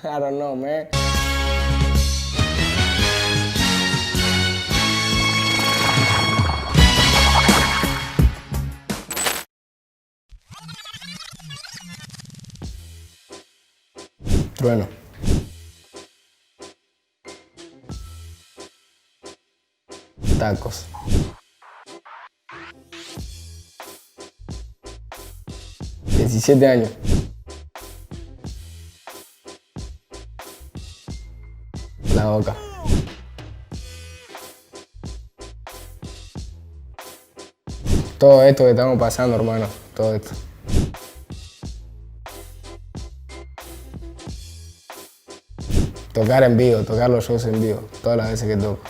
I don't know, man. Trueno. Tacos. $17 años. La boca. Todo esto que estamos pasando, hermano. Todo esto. Tocar en vivo, tocar los shows en vivo, todas las veces que toco.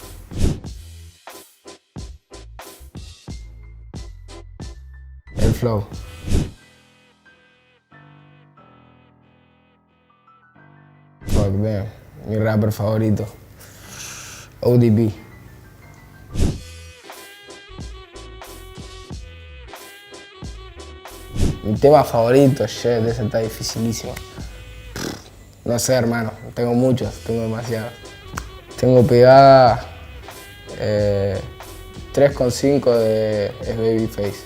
El flow. Fuck damn. Mi rapper favorito. ODB. Mi tema favorito, shit, ese está dificilísimo. No sé, hermano, tengo muchos, tengo demasiados. Tengo pegada 3,5 de Babyface.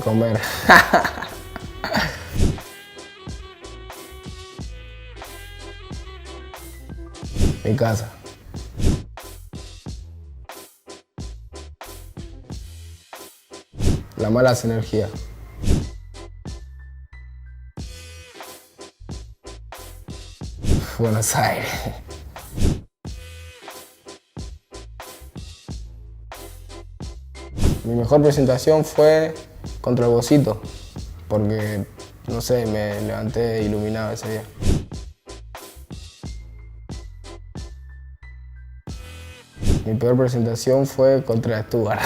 Comer. Mi casa. Las malas energías. Buenos Aires. Mi mejor presentación fue contra el Bocito, porque, no sé, me levanté iluminado ese día. Mi peor presentación fue contra Stuart.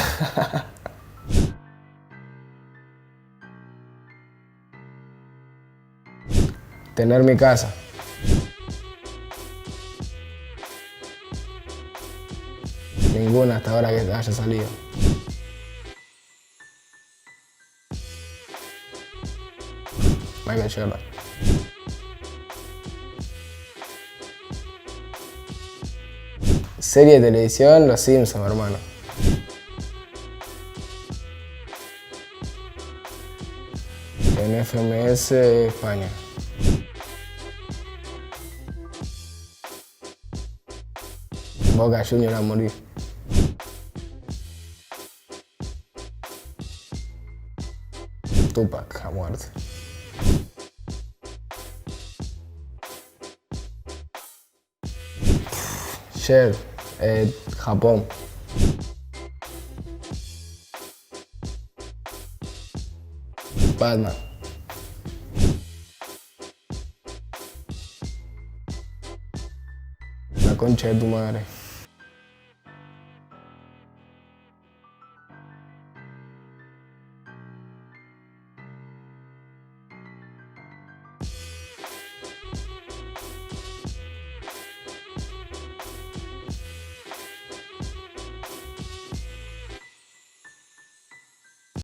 Tener mi casa. Ninguna hasta ahora que haya salido. Michael Jordan. Serie de televisión, Los Simpsons, hermano. En FMS, España. Boca Juniors a morir. Tupac a muerte. Shit, Japón. Batman. La concha de tu madre.